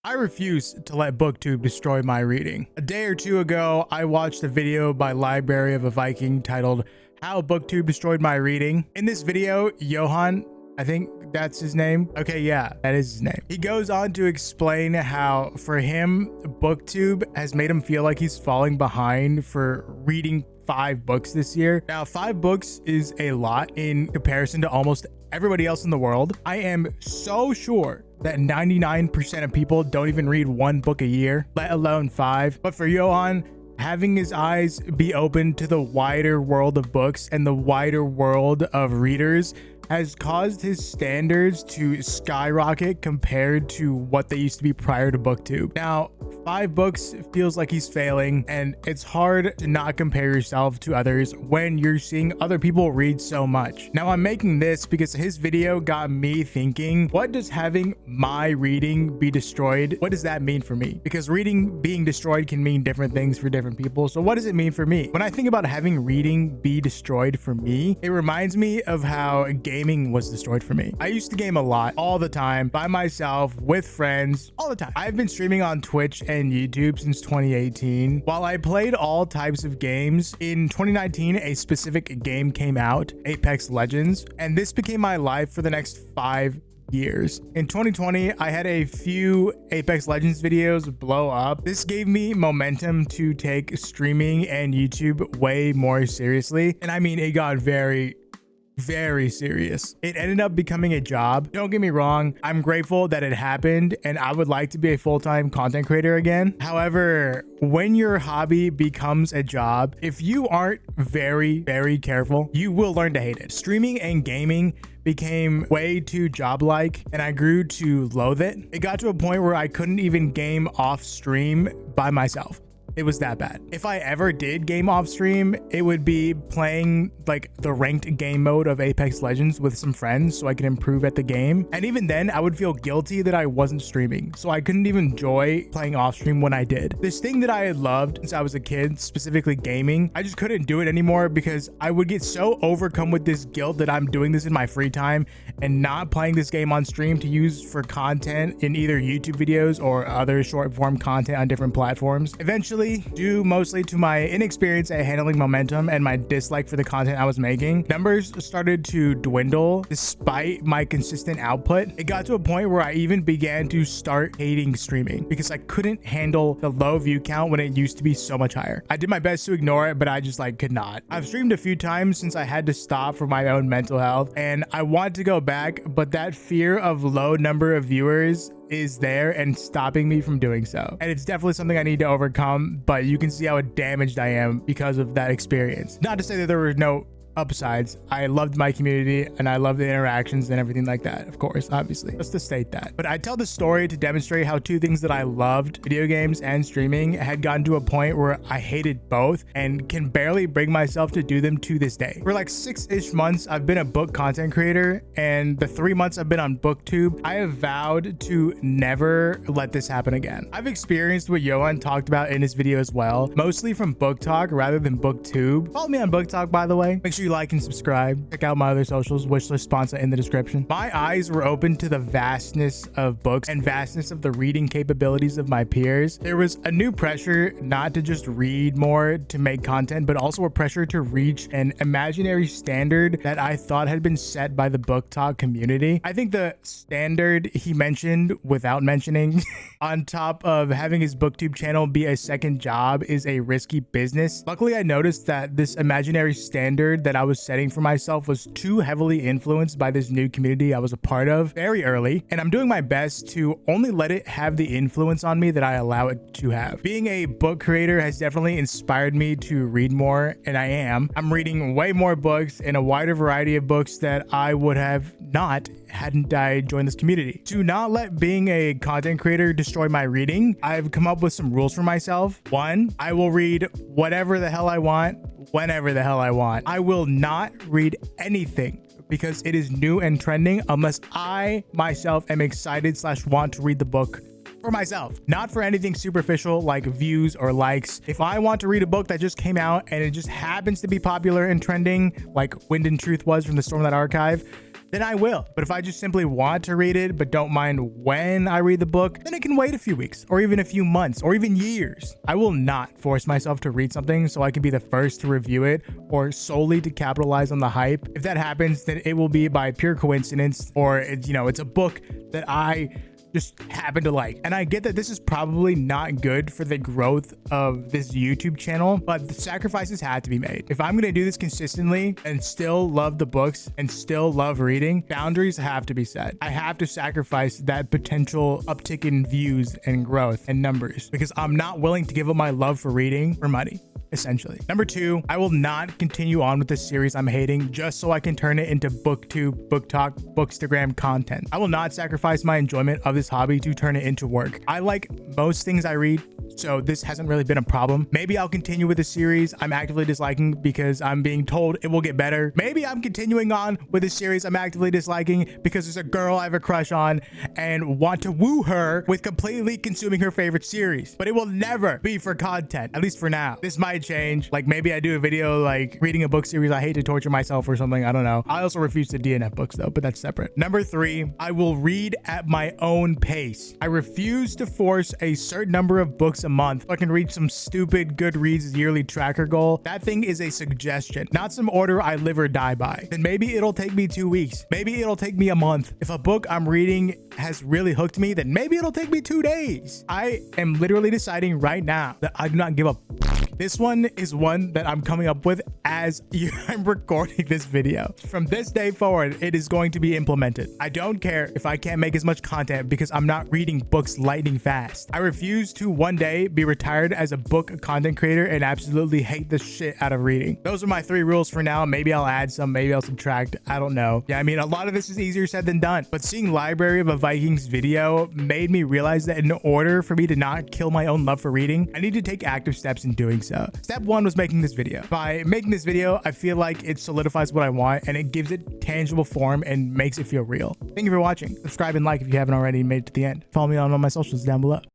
I refuse to let BookTube destroy my reading. A day or two ago, I watched a video by Library of a Viking titled How BookTube Destroyed My Reading. In this video, Johan, I think that's his name. Okay, yeah, that is his name. He goes on to explain how for him, BookTube has made him feel like he's falling behind for reading 5 books this year. Now, 5 books is a lot in comparison to almost everybody else in the world. I am so sure that 99% of people don't even read 1 book a year, let alone 5. But for Johan, having his eyes be open to the wider world of books and the wider world of readers has caused his standards to skyrocket compared to what they used to be prior to BookTube. Now, 5 books feels like he's failing, and it's hard to not compare yourself to others when you're seeing other people read so much. Now, I'm making this because his video got me thinking, what does having my reading be destroyed, what does that mean for me? Because reading being destroyed can mean different things for different people. So what does it mean for me? When I think about having reading be destroyed for me, it reminds me of how gaming was destroyed for me. I used to game a lot, all the time, by myself, with friends, all the time. I've been streaming on Twitch and YouTube since 2018. While I played all types of games, in 2019, a specific game came out, Apex Legends, and this became my life for the next 5 years. In 2020, I had a few Apex Legends videos blow up. This gave me momentum to take streaming and YouTube way more seriously. And I mean, it got very serious. It ended up becoming a job. Don't get me wrong, I'm grateful that it happened and I would like to be a full-time content creator again. However, when your hobby becomes a job, if you aren't very careful, you will learn to hate it. Streaming and gaming became way too job-like and I grew to loathe it. It got to a point where I couldn't even game off stream by myself. It was that bad. If I ever did game off stream, it would be playing like the ranked game mode of Apex Legends with some friends so I could improve at the game. And even then, I would feel guilty that I wasn't streaming. So I couldn't even enjoy playing off stream when I did. This thing that I had loved since I was a kid, specifically gaming, I just couldn't do it anymore because I would get so overcome with this guilt that I'm doing this in my free time and not playing this game on stream to use for content in either YouTube videos or other short form content on different platforms. Eventually, due mostly to my inexperience at handling momentum and my dislike for the content I was making, numbers started to dwindle despite my consistent output. It got to a point where I even began to start hating streaming because I couldn't handle the low view count when it used to be so much higher. I did my best to ignore it, but I just could not. I've streamed a few times since I had to stop for my own mental health and I wanted to go back, but that fear of low number of viewers is there and stopping me from doing so. And it's definitely something I need to overcome, but you can see how damaged I am because of that experience. Not to say that there were no upsides. I loved my community and I love the interactions and everything like that, of course, obviously, just to state that. But I tell this story to demonstrate how 2 things that I loved, video games and streaming, had gotten to a point where I hated both and can barely bring myself to do them to this day. For like 6-ish months, I've been a book content creator, and the 3 months I've been on BookTube, I have vowed to never let this happen again. I've experienced what Johan talked about in his video as well, mostly from Book Talk rather than BookTube. Follow me on Book Talk, by the way. Make sure you like and subscribe. Check out my other socials, wishlist sponsor in the description. My eyes were open to the vastness of books and vastness of the reading capabilities of my peers. There was a new pressure not to just read more to make content, but also a pressure to reach an imaginary standard that I thought had been set by the Book Talk community. I think the standard he mentioned without mentioning on top of having his BookTube channel be a second job is a risky business. Luckily, I noticed that this imaginary standard that I was setting for myself was too heavily influenced by this new community I was a part of very early, and I'm doing my best to only let it have the influence on me that I allow it to have. Being a book creator has definitely inspired me to read more, and I'm reading way more books and a wider variety of books that I would have not hadn't I joined this community. To not let being a content creator destroy my reading, I've come up with some rules for myself. 1, I will read whatever the hell I want, whenever the hell I want. I will not read anything because it is new and trending unless I myself am excited / want to read the book for myself, not for anything superficial like views or likes. If I want to read a book that just came out and it just happens to be popular and trending like Wind and Truth was from the Stormlight Archive, then I will. But if I just simply want to read it but don't mind when I read the book, then it can wait a few weeks or even a few months or even years. I will not force myself to read something so I can be the first to review it or solely to capitalize on the hype. If that happens, then it will be by pure coincidence, or it's a book that I just happen to like. And I get that this is probably not good for the growth of this YouTube channel, but the sacrifices had to be made. If I'm gonna do this consistently and still love the books and still love reading, boundaries have to be set. I have to sacrifice that potential uptick in views and growth and numbers because I'm not willing to give up my love for reading for money. Essentially. Number 2, I will not continue on with this series I'm hating just so I can turn it into BookTube, BookTalk, Bookstagram content. I will not sacrifice my enjoyment of this hobby to turn it into work. I like most things I read, so this hasn't really been a problem. Maybe I'll continue with the series I'm actively disliking because I'm being told it will get better. Maybe I'm continuing on with a series I'm actively disliking because there's a girl I have a crush on and want to woo her with completely consuming her favorite series. But it will never be for content, at least for now. This might change. Like maybe I do a video like reading a book series I hate to torture myself or something. I don't know. I also refuse to DNF books though, but that's separate. Number 3, I will read at my own pace. I refuse to force a certain number of books a month so I can reach some stupid Goodreads yearly tracker goal. That thing is a suggestion, not some order I live or die by. Then maybe it'll take me 2 weeks. Maybe it'll take me a month. If a book I'm reading has really hooked me, then maybe it'll take me 2 days. I am literally deciding right now that I do not give up. This one is one that I'm coming up with as I'm recording this video. From this day forward, it is going to be implemented. I don't care if I can't make as much content because I'm not reading books lightning fast. I refuse to one day be retired as a book content creator and absolutely hate the shit out of reading. Those are my 3 rules for now. Maybe I'll add some, maybe I'll subtract. I don't know. Yeah, I mean, a lot of this is easier said than done, but seeing Library of a Vikings video made me realize that in order for me to not kill my own love for reading, I need to take active steps in doing so. Step 1 was making this video. By making this video, I feel like it solidifies what I want and it gives it tangible form and makes it feel real. Thank you for watching. Subscribe and like if you haven't already and made it to the end. Follow me on all my socials down below.